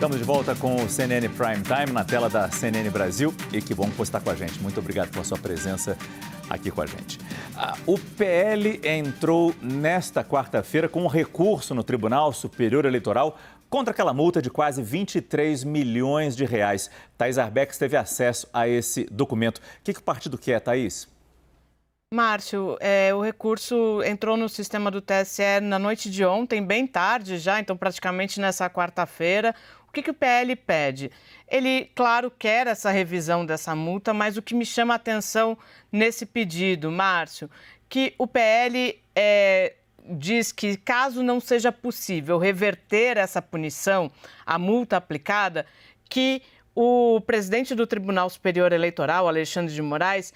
Estamos de volta com o CNN Prime Time na tela da CNN Brasil e que bom que você está com a gente. Muito obrigado pela sua presença aqui com a gente. O PL entrou nesta quarta-feira com um recurso no Tribunal Superior Eleitoral contra aquela multa de quase 23 milhões de reais. Thaís Arbex teve acesso a esse documento. O que o partido quer, Thaís? Márcio, o recurso entrou no sistema do TSE na noite de ontem, bem tarde já, então praticamente nessa quarta-feira. O que o PL pede? Ele, claro, quer essa revisão dessa multa, mas o que me chama a atenção nesse pedido, Márcio, que o PL diz que caso não seja possível reverter essa punição, a multa aplicada, que o presidente do Tribunal Superior Eleitoral, Alexandre de Moraes,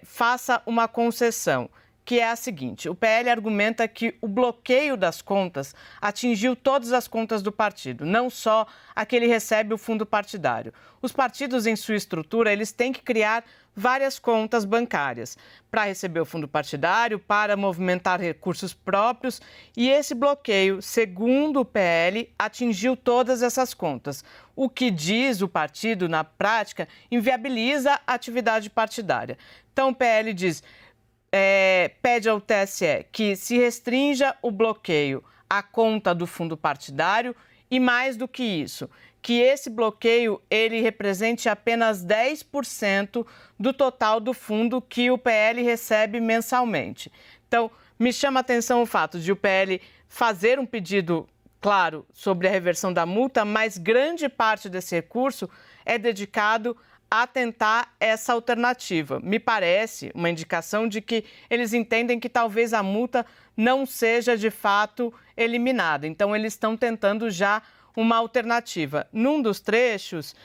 faça uma concessão, que é a seguinte: o PL argumenta que o bloqueio das contas atingiu todas as contas do partido, não só a que ele recebe o fundo partidário. Os partidos, em sua estrutura, eles têm que criar várias contas bancárias para receber o fundo partidário, para movimentar recursos próprios, e esse bloqueio, segundo o PL, atingiu todas essas contas. O que diz o partido, na prática, inviabiliza a atividade partidária. Então, o PL diz, pede ao TSE que se restrinja o bloqueio à conta do fundo partidário e, mais do que isso, que esse bloqueio ele represente apenas 10% do total do fundo que o PL recebe mensalmente. Então, me chama a atenção o fato de o PL fazer um pedido, claro, sobre a reversão da multa, mas grande parte desse recurso é dedicado a tentar essa alternativa. Me parece uma indicação de que eles entendem que talvez a multa não seja de fato eliminada. Então, eles estão tentando já uma alternativa. Num dos trechos,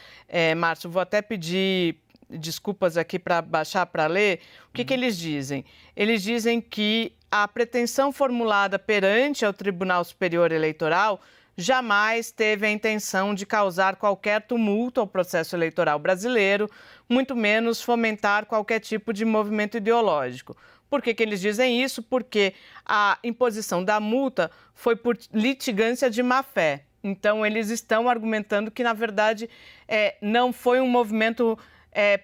Márcio, vou até pedir desculpas aqui para baixar para ler, o que eles dizem? Eles dizem que a pretensão formulada perante ao Tribunal Superior Eleitoral jamais teve a intenção de causar qualquer tumulto ao processo eleitoral brasileiro, muito menos fomentar qualquer tipo de movimento ideológico. Por que eles dizem isso? Porque a imposição da multa foi por litigância de má-fé. Então, eles estão argumentando que, na verdade, não foi um movimento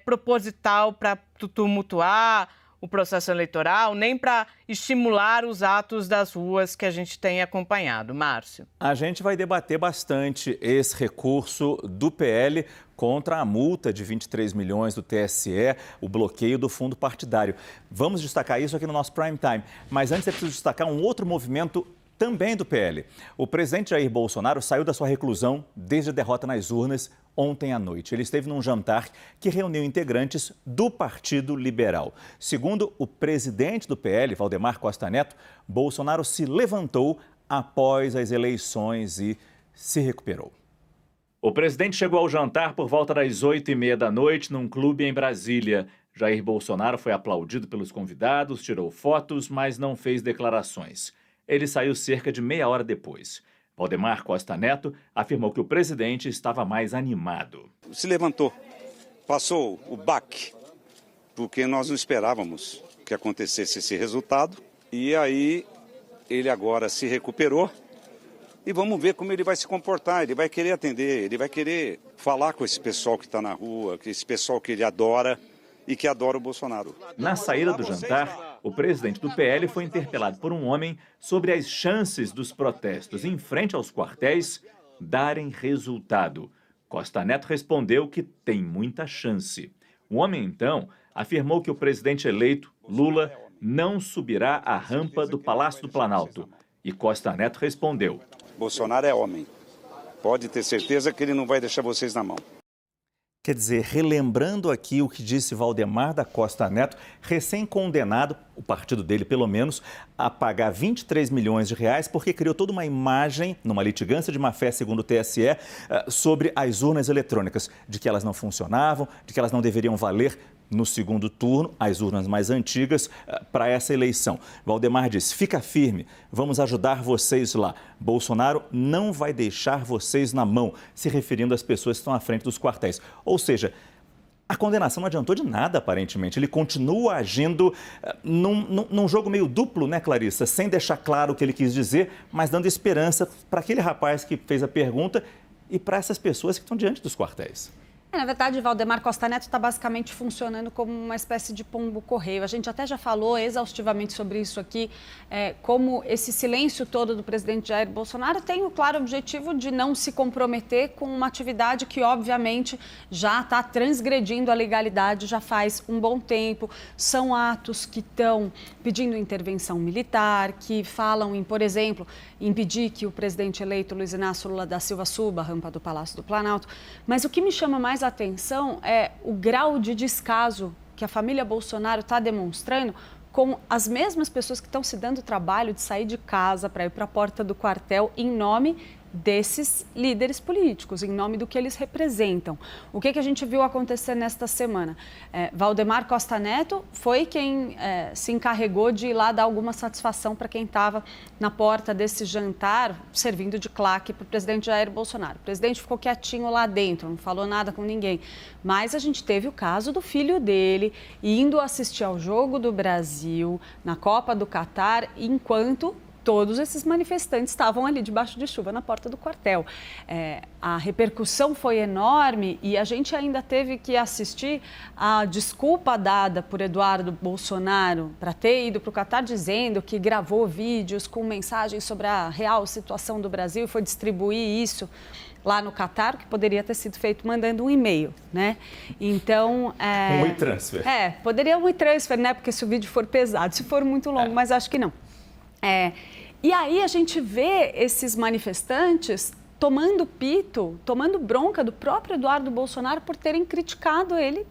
proposital para tumultuar o processo eleitoral, nem para estimular os atos das ruas que a gente tem acompanhado. Márcio. A gente vai debater bastante esse recurso do PL contra a multa de 23 milhões do TSE, o bloqueio do fundo partidário. Vamos destacar isso aqui no nosso Prime Time. Mas antes é preciso destacar um outro movimento também do PL. O presidente Jair Bolsonaro saiu da sua reclusão desde a derrota nas urnas ontem à noite. Ele esteve num jantar que reuniu integrantes do Partido Liberal. Segundo o presidente do PL, Valdemar Costa Neto, Bolsonaro se levantou após as eleições e se recuperou. O presidente chegou ao jantar por volta das 8h30 da noite num clube em Brasília. Jair Bolsonaro foi aplaudido pelos convidados, tirou fotos, mas não fez declarações. Ele saiu cerca de meia hora depois. Valdemar Costa Neto afirmou que o presidente estava mais animado. Se levantou, passou o baque, porque nós não esperávamos que acontecesse esse resultado. E aí ele agora se recuperou e vamos ver como ele vai se comportar. Ele vai querer atender, ele vai querer falar com esse pessoal que está na rua, com esse pessoal que ele adora e que adora o Bolsonaro. Na saída do jantar, o presidente do PL foi interpelado por um homem sobre as chances dos protestos em frente aos quartéis darem resultado. Costa Neto respondeu que tem muita chance. O homem, então, afirmou que o presidente eleito, Lula, não subirá a rampa do Palácio do Planalto. E Costa Neto respondeu: Bolsonaro é homem. Pode ter certeza que ele não vai deixar vocês na mão. Quer dizer, relembrando aqui o que disse Valdemar da Costa Neto, recém-condenado, o partido dele pelo menos, a pagar 23 milhões de reais porque criou toda uma imagem, numa litigância de má-fé, segundo o TSE, sobre as urnas eletrônicas, de que elas não funcionavam, de que elas não deveriam valer no segundo turno, as urnas mais antigas, para essa eleição. Valdemar disse: fica firme, vamos ajudar vocês lá. Bolsonaro não vai deixar vocês na mão, se referindo às pessoas que estão à frente dos quartéis. Ou seja, a condenação não adiantou de nada, aparentemente. Ele continua agindo num jogo meio duplo, né, Clarissa? Sem deixar claro o que ele quis dizer, mas dando esperança para aquele rapaz que fez a pergunta e para essas pessoas que estão diante dos quartéis. Na verdade, Valdemar Costa Neto está basicamente funcionando como uma espécie de pombo-correio. A gente até já falou exaustivamente sobre isso aqui, como esse silêncio todo do presidente Jair Bolsonaro tem o claro objetivo de não se comprometer com uma atividade que, obviamente, já está transgredindo a legalidade já faz um bom tempo. São atos que estão pedindo intervenção militar, que falam em, por exemplo, impedir que o presidente eleito Luiz Inácio Lula da Silva suba a rampa do Palácio do Planalto. Mas o que me chama mais a atenção é o grau de descaso que a família Bolsonaro está demonstrando com as mesmas pessoas que estão se dando o trabalho de sair de casa para ir para a porta do quartel em nome desses líderes políticos, em nome do que eles representam. O que a gente viu acontecer nesta semana? Valdemar Costa Neto foi quem se encarregou de ir lá dar alguma satisfação para quem estava na porta desse jantar, servindo de claque para o presidente Jair Bolsonaro. O presidente ficou quietinho lá dentro, não falou nada com ninguém. Mas a gente teve o caso do filho dele indo assistir ao Jogo do Brasil, na Copa do Catar, enquanto todos esses manifestantes estavam ali debaixo de chuva na porta do quartel. A repercussão foi enorme e a gente ainda teve que assistir a desculpa dada por Eduardo Bolsonaro para ter ido para o Catar dizendo que gravou vídeos com mensagens sobre a real situação do Brasil e foi distribuir isso lá no Catar, que poderia ter sido feito mandando um e-mail, né? Então... Um e-transfer. Poderia um e-transfer, né? Porque se o vídeo for pesado, se for muito longo, mas acho que não. E aí a gente vê esses manifestantes tomando pito, tomando bronca do próprio Eduardo Bolsonaro por terem criticado ele,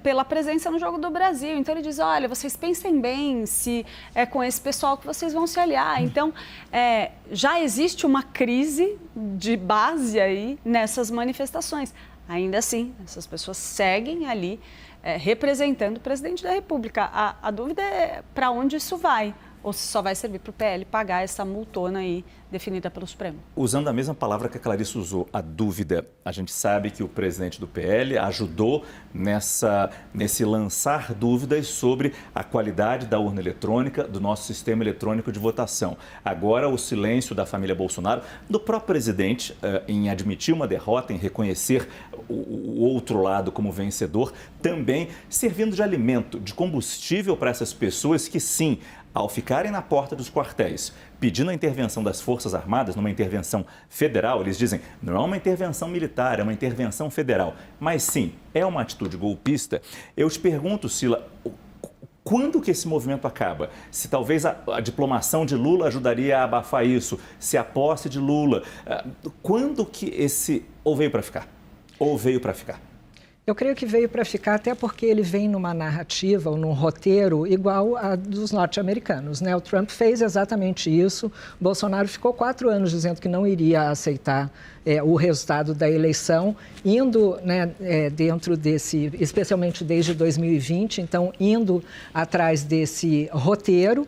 pela presença no Jogo do Brasil. Então ele diz, olha, vocês pensem bem se é com esse pessoal que vocês vão se aliar. Então já existe uma crise de base aí nessas manifestações. Ainda assim, essas pessoas seguem ali representando o presidente da República. A dúvida é para onde isso vai, ou se só vai servir para o PL pagar essa multona aí definida pelo Supremo. Usando a mesma palavra que a Clarice usou, a dúvida. A gente sabe que o presidente do PL ajudou nesse lançar dúvidas sobre a qualidade da urna eletrônica, do nosso sistema eletrônico de votação. Agora, o silêncio da família Bolsonaro, do próprio presidente, em admitir uma derrota, em reconhecer o outro lado como vencedor, também servindo de alimento, de combustível para essas pessoas que, sim, ao ficarem na porta dos quartéis, pedindo a intervenção das Forças Armadas, numa intervenção federal, eles dizem, não é uma intervenção militar, é uma intervenção federal, mas sim, é uma atitude golpista. Eu te pergunto, Sila, quando que esse movimento acaba? Se talvez a diplomação de Lula ajudaria a abafar isso, se a posse de Lula, quando que ou veio para ficar? Ou veio para ficar? Eu creio que veio para ficar até porque ele vem numa narrativa ou num roteiro igual a dos norte-americanos, né? O Trump fez exatamente isso. Bolsonaro ficou 4 anos dizendo que não iria aceitar o resultado da eleição, indo dentro desse, especialmente desde 2020, então indo atrás desse roteiro.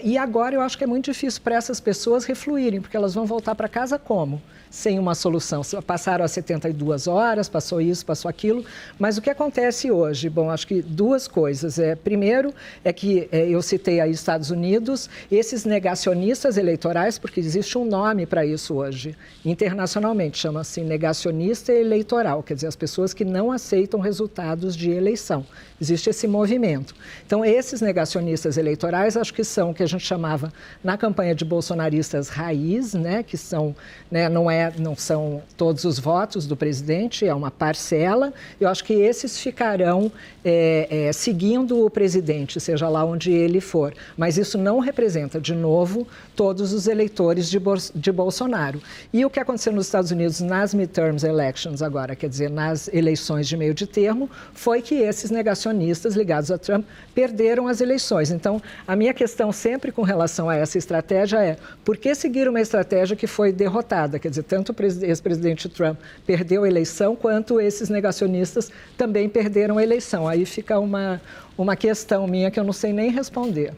E agora eu acho que é muito difícil para essas pessoas refluírem, porque elas vão voltar para casa como? Sem uma solução. Passaram as 72 horas, passou isso, passou aquilo, mas o que acontece hoje? Bom, acho que 2 coisas. Primeiro é que eu citei aí Estados Unidos, esses negacionistas eleitorais, porque existe um nome para isso hoje, internacionalmente, chama-se negacionista eleitoral, quer dizer, as pessoas que não aceitam resultados de eleição. Existe esse movimento. Então, esses negacionistas eleitorais, acho que são o que a gente chamava na campanha de bolsonaristas raiz, né, que são, não são todos os votos do presidente, é uma parcela. Eu acho que esses ficarão seguindo o presidente, seja lá onde ele for. Mas isso não representa, de novo, todos os eleitores de Bolsonaro. E o que aconteceu nos Estados Unidos nas midterms elections agora, quer dizer, nas eleições de meio de termo, foi que esses negacionistas ligados a Trump perderam as eleições. Então, a minha questão sempre com relação a essa estratégia é por que seguir uma estratégia que foi derrotada? Quer dizer, tanto o ex-presidente Trump perdeu a eleição, quanto esses negacionistas também perderam a eleição. Aí fica uma questão minha que eu não sei nem responder.